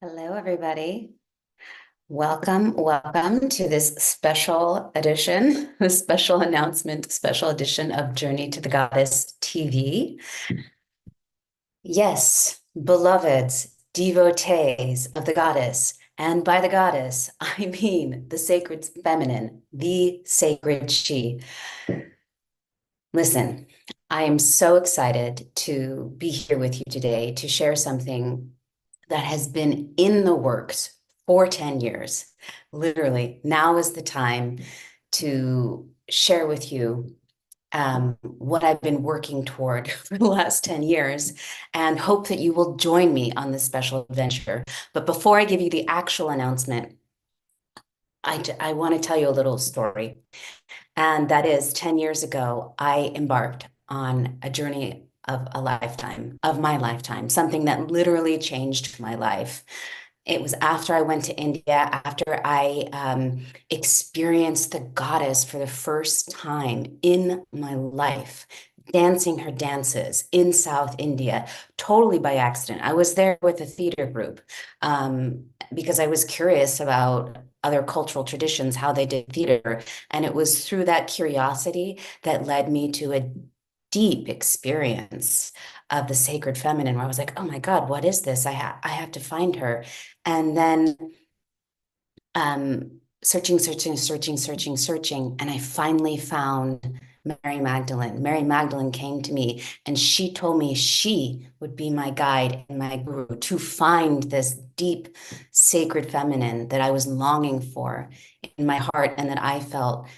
Hello, everybody. Welcome to this special edition, a special announcement, special edition of Journey to the Goddess TV. Yes, beloveds, devotees of the goddess, and by the goddess, I mean the sacred feminine, the sacred she. Listen, I am so excited to be here with you today to share something that has been in the works for 10 years. Literally, now is the time to share with you what I've been working toward for the last 10 years and hope that you will join me on this special adventure. But before I give you the actual announcement, I want to tell you a little story. And that is 10 years ago, I embarked on a journey of a lifetime, of my lifetime, something that literally changed my life. It was after I went to India, after I experienced the goddess for the first time in my life, dancing her dances in South India, totally by accident. I was there with a theater group because I was curious about other cultural traditions, how they did theater. And it was through that curiosity that led me to a deep experience of the sacred feminine, where I was like, oh my God, what is this? I have to find her. And then searching, and I finally found Mary Magdalene. Mary Magdalene came to me and she told me she would be my guide and my guru to find this deep sacred feminine that I was longing for in my heart and that I felt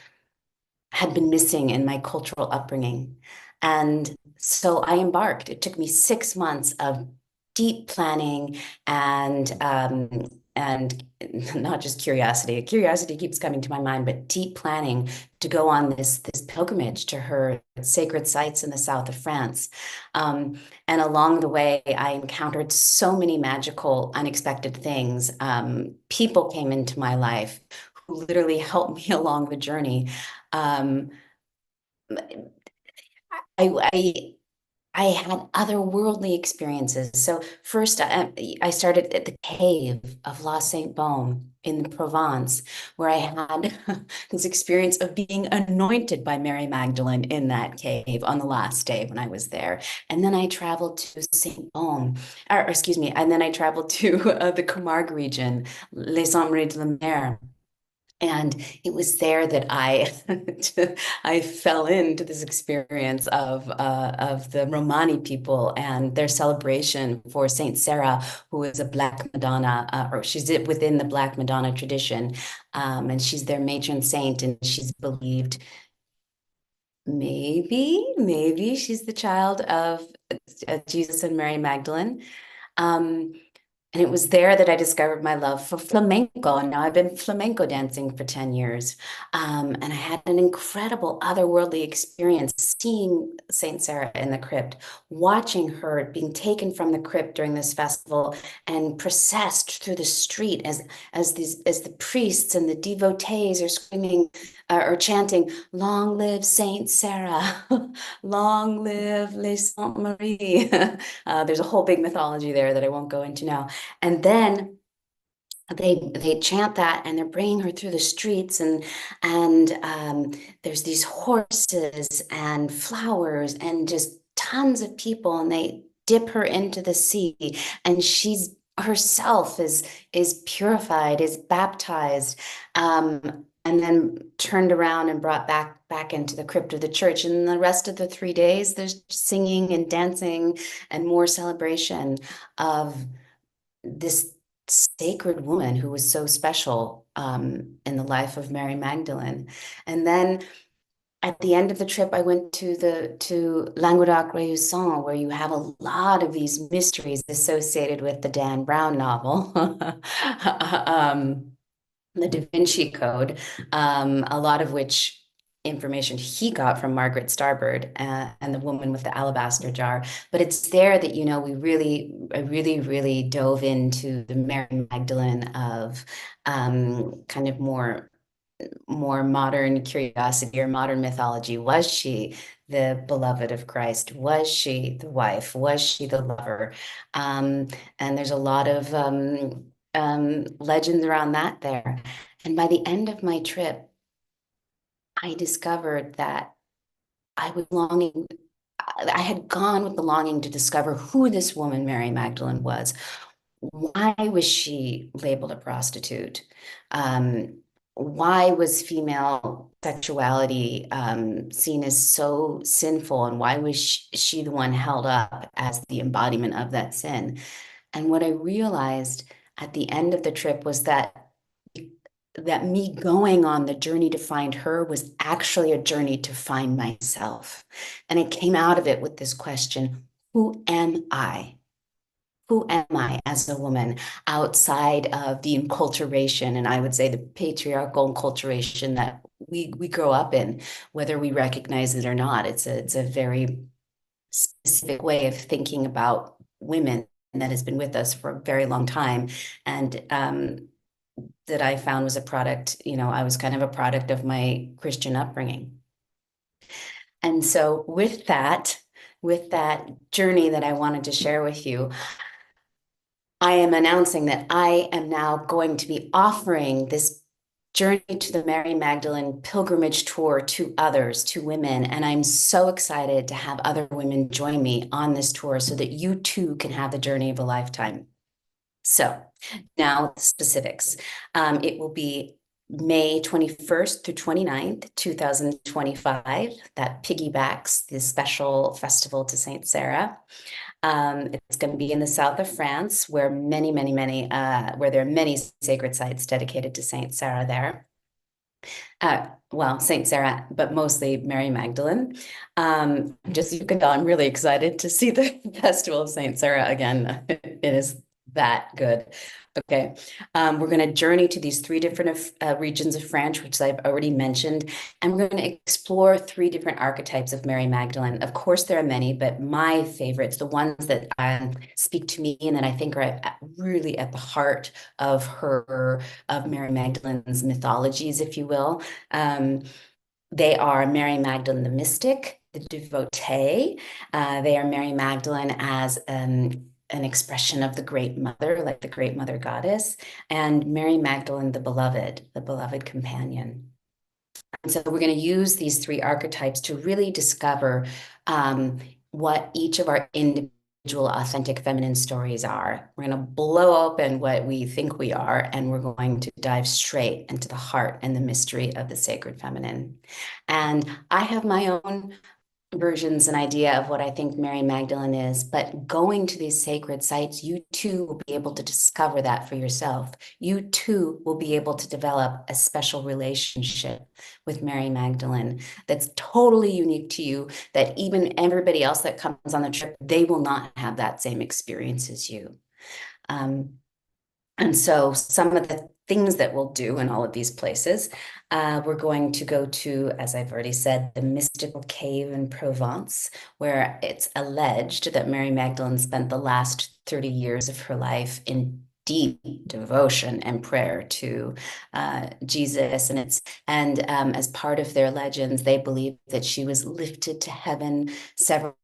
had been missing in my cultural upbringing. And so I embarked. It took me 6 months of deep planning and not just curiosity. Curiosity keeps coming to my mind, but deep planning to go on this pilgrimage to her sacred sites in the south of France. And along the way, I encountered so many magical, unexpected things. People came into my life who literally helped me along the journey. Um, I I had otherworldly experiences. So first, I started at the cave of La Sainte Baume in Provence, where I had this experience of being anointed by Mary Magdalene in that cave on the last day when I was there. And then I traveled to Saint Baume, or excuse me, and then I traveled to the Camargue region, Les Ombres de la Mer. And it was there that I I fell into this experience of the Romani people and their celebration for Saint Sarah, who is a Black Madonna, or she's within the Black Madonna tradition, and she's their matron saint, and she's believed maybe she's the child of Jesus and Mary Magdalene. Um, and it was there that I discovered my love for flamenco. And now I've been flamenco dancing for 10 years. And I had an incredible otherworldly experience seeing Saint Sarah in the crypt, watching her being taken from the crypt during this festival and processed through the street as the priests and the devotees are screaming or chanting, "Long live Saint Sarah, long live Les Sainte Marie." There's a whole big mythology there that I won't go into now. And then they chant that and they're bringing her through the streets and there's these horses and flowers and just tons of people and they dip her into the sea and she's herself is purified, is baptized, and then turned around and brought back into the crypt of the church. And the rest of the 3 days, there's singing and dancing and more celebration of this sacred woman who was so special in the life of Mary Magdalene. And then at the end of the trip, I went to Languedoc-Reuillet, where you have a lot of these mysteries associated with the Dan Brown novel, the DaVinci Code, a lot of which information he got from Margaret Starbird and the woman with the alabaster jar. But it's there that, I really dove into the Mary Magdalene of kind of more modern curiosity or modern mythology. Was she the beloved of Christ? Was she the wife? Was she the lover? And there's a lot of legends around that there. And by the end of my trip, I discovered that I was longing, I had gone with the longing to discover who this woman, Mary Magdalene, was. Why was she labeled a prostitute? Why was female sexuality seen as so sinful? And why was she the one held up as the embodiment of that sin? And what I realized at the end of the trip was that me going on the journey to find her was actually a journey to find myself. And it came out of it with this question, who am I? Who am I as a woman outside of the enculturation, and I would say the patriarchal enculturation that we grow up in, whether we recognize it or not? It's a very specific way of thinking about women that has been with us for a very long time, and that I found was a product, I was kind of a product of my Christian upbringing. And so with that journey that I wanted to share with you, I am announcing that I am now going to be offering this journey to the Mary Magdalene pilgrimage tour to others, to women. And I'm so excited to have other women join me on this tour so that you too can have the journey of a lifetime. So now the specifics. It will be May 21st through 29th, 2025. That piggybacks the special festival to Saint Sarah. It's going to be in the south of France, where where there are many sacred sites dedicated to Saint Sarah there. Well, Saint Sarah, but mostly Mary Magdalene. Just you can tell, I'm really excited to see the Festival of Saint Sarah again. It is that good. Okay, we're going to journey to these three different regions of France, which I've already mentioned, and we're going to explore three different archetypes of Mary Magdalene. Of course, there are many, but my favorites, the ones that speak to me and that I think are really at the heart of Mary Magdalene's mythologies, if you will. They are Mary Magdalene the mystic, the devotee. They are Mary Magdalene as an expression of the Great Mother, like the Great Mother Goddess, and Mary Magdalene the beloved companion. And so we're going to use these three archetypes to really discover what each of our individual authentic feminine stories are. We're going to blow open what we think we are, and we're going to dive straight into the heart and the mystery of the sacred feminine. And I have my own versions and idea of what I think Mary Magdalene is, but going to these sacred sites, you too will be able to discover that for yourself. You too will be able to develop a special relationship with Mary Magdalene that's totally unique to you, that even everybody else that comes on the trip, they will not have that same experience as you. And so some of the things that we'll do in all of these places, we're going to go to, as I've already said, the mystical cave in Provençe, where it's alleged that Mary Magdalene spent the last 30 years of her life in deep devotion and prayer to Jesus. And as part of their legends, they believe that she was lifted to heaven several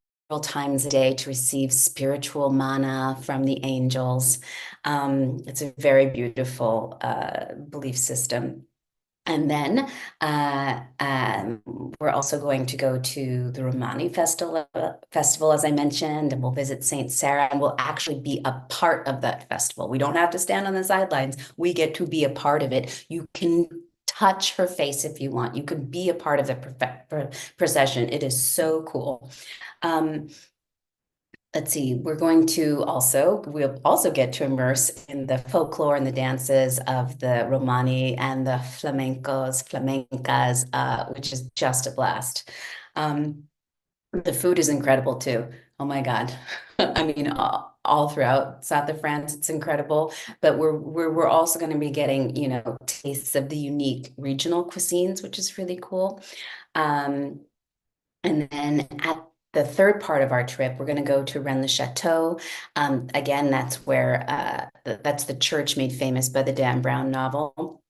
times a day to receive spiritual manna from the angels. It's a very beautiful belief system. And then we're also going to go to the Romani festival, as I mentioned, and we'll visit Saint Sarah, and we'll actually be a part of that festival. We don't have to stand on the sidelines. We get to be a part of it. You can touch her face if you want. You could be a part of the procession. It is so cool. Let's see, we'll also get to immerse in the folklore and the dances of the Romani and the flamencas, which is just a blast. The food is incredible too. Oh my God. I mean, all throughout south of France, it's incredible. But we're also going to be getting, tastes of the unique regional cuisines, which is really cool. And then at the third part of our trip, we're going to go to Rennes-le-Chateau. Again, that's where that's the church made famous by the Dan Brown novel.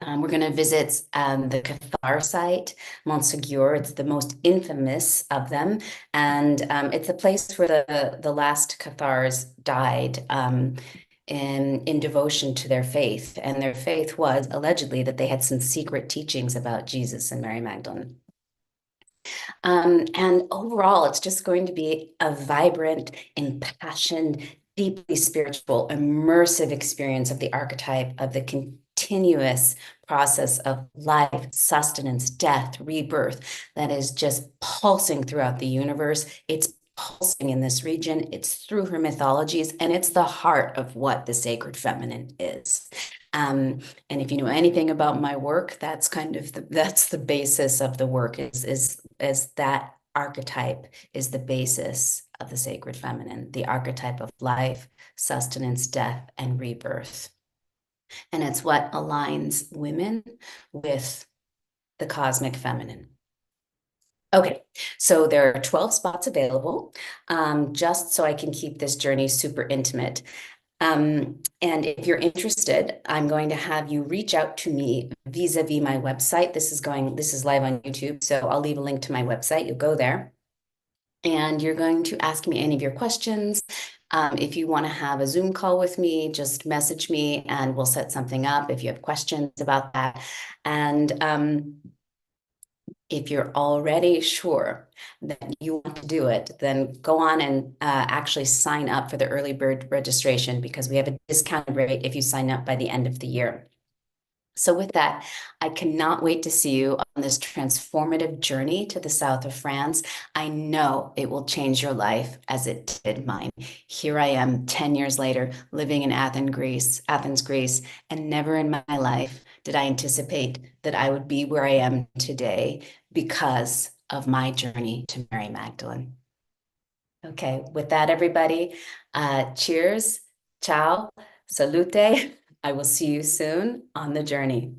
We're going to visit the Cathar site, Montségur. It's the most infamous of them, and it's a place where the last Cathars died in devotion to their faith. And their faith was allegedly that they had some secret teachings about Jesus and Mary Magdalene. And overall, it's just going to be a vibrant, impassioned, deeply spiritual, immersive experience of the archetype of the continuous process of life, sustenance, death, rebirth that is just pulsing throughout the universe. It's pulsing in this region. It's through her mythologies, and it's the heart of what the sacred feminine is. And if you know anything about my work, that's kind of that's the basis of the work is that archetype is the basis of the sacred feminine, the archetype of life, sustenance, death, and rebirth. And it's what aligns women with the cosmic feminine. Okay, so there are 12 spots available, just so I can keep this journey super intimate. And if you're interested, I'm going to have you reach out to me vis-a-vis my website. This is live on YouTube, so I'll leave a link to my website. You'll go there and you're going to ask me any of your questions. If you want to have a Zoom call with me, just message me and we'll set something up if you have questions about that. And if you're already sure that you want to do it, then go on and actually sign up for the early bird registration, because we have a discounted rate if you sign up by the end of the year. So with that, I cannot wait to see you on this transformative journey to the south of France. I know it will change your life as it did mine. Here I am 10 years later, living in Athens, Greece, and never in my life did I anticipate that I would be where I am today because of my journey to Mary Magdalene. Okay, with that, everybody, cheers, ciao, salute. I will see you soon on the journey.